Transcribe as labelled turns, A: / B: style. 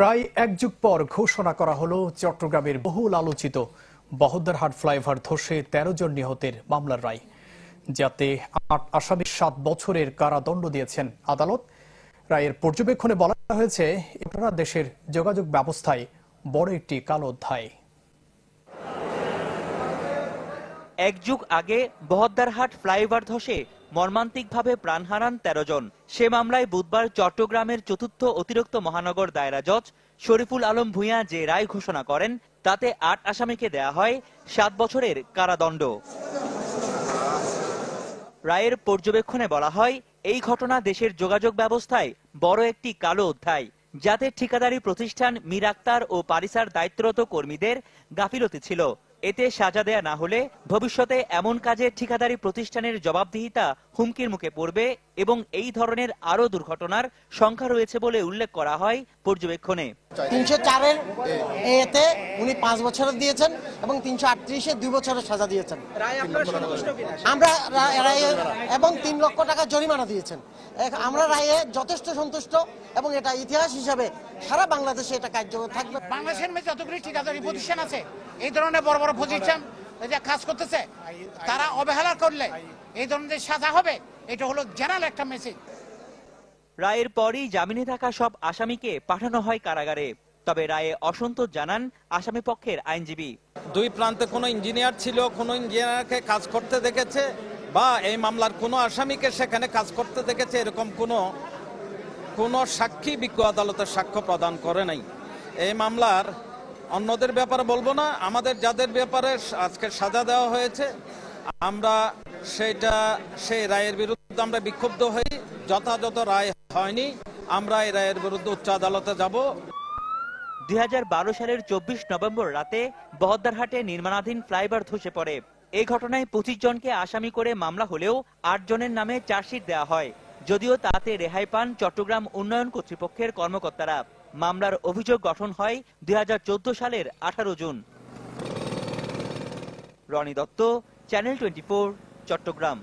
A: প্রায় এক যুগ পর ঘোষণা করা হলো চট্টগ্রামের বহুল আলোচিত বহদ্দারহাট ফ্লাইওভার ধসে ১৩ জন নিহতের মামলার রায়, যাতে ৮ আসামি ৭ বছরের কারাদণ্ড দিয়েছেন আদালত। রায়ের পর্যবেক্ষণে বলা হয়েছে, এটা দেশের যোগাযোগ ব্যবস্থায় বড় একটি কালো অধ্যায়।
B: এক যুগ আগে বহদ্দারহাট ফ্লাইওভার ধসে মর্মান্তিকভাবে প্রাণ হারান ১৩ জন। সে মামলায় বুধবার চট্টগ্রামের চতুর্থ অতিরিক্ত মহানগর দায়রা জজ শরীফুল আলম ভূঁইয়া যে রায় ঘোষণা করেন, তাতে ৮ আসামিকে দেয়া হয় ৭ বছরের কারাদণ্ড। রায়ের পর্যবেক্ষণে বলা হয়, এই ঘটনা দেশের যোগাযোগ ব্যবস্থায় বড় একটি কালো অধ্যায়, যাতে ঠিকাদারি প্রতিষ্ঠান মীর আক্তার ও পারিসার দায়িত্বরত কর্মীদের গাফিলতি ছিল। এতে সাজা দেয়া না হলে ভবিষ্যতে এমন কাজে ঠিকাদারি প্রতিষ্ঠানের জবাবদিহিতা হুমকির মুখে পড়বে এবং এই ধরনের আরো দুর্ঘটনার সংখ্যা রয়েছে বলে উল্লেখ করা হয় পর্যবেক্ষণে।
C: ৩০৪-এর এতে উনি ৫ বছরের দিয়েছেন এবং ৩৩৮-এ ২ বছরের সাজা দিয়েছেন। আমরা রায়ে এবং ৩ লক্ষ টাকা জরিমানা দিয়েছেন। আমরা রায়ে যথেষ্ট সন্তুষ্ট এবং এটা ইতিহাস হিসাবে সারা বাংলাদেশে এটা কার্যকর থাকবে।
D: বাংলাদেশের মধ্যে যতগুলি ঠিকাদারি প্রতিষ্ঠান আছে, এই ধরনের বড় বড় প্রতিষ্ঠান কাজ করতেছে, তারা অবহেলা করলে এই ধরনের সাজা হবে। এটা হলো জেনারেল একটা মেসেজ।
B: রায়ের পরই জামিনে থাকা সব আসামিকে পাঠানো হয় কারাগারে। তবে রায়ে অসন্তোষ জানান আসামি পক্ষের আইনজীবী।
E: দুই প্রান্তে কোনো ইঞ্জিনিয়ার ছিল, কোনো ইঞ্জিনিয়ারকে কাজ করতে দেখেছে বা এই মামলার কোনো আসামিকে সেখানে কাজ করতে দেখেছে, এরকম কোনো সাক্ষী বিজ্ঞ আদালতের সাক্ষ্য প্রদান করে নাই। এই মামলার অন্যদের ব্যাপারে বলবো না, আমাদের যাদের ব্যাপারে আজকে সাজা দেওয়া হয়েছে, আমরা সেই রায়ের বিরুদ্ধে আমরা বিক্ষুব্ধ হই। যথাযথ রায় হয়নি, আমরা এই রায়ের বিরুদ্ধে উচ্চ আদালতে যাব।
B: ২০১২ সালের ২৪ নভেম্বর রাতে বহদ্দারহাটে নির্মাণাধীন ফ্লাইওভার ধসে পড়ে। এই ঘটনায় ২৫ জনকে আসামি করে মামলা হলেও ৮ জনের নামে চার্জশিট দেওয়া হয়, যদিও তাতে রেহাই পান চট্টগ্রাম উন্নয়ন কর্তৃপক্ষের কর্মকর্তারা। মামলার অভিযোগ গঠন হয় ২০১৪ সালের ১৮ জুন। রনি দত্ত, চ্যানেল 24, চট্টগ্রাম।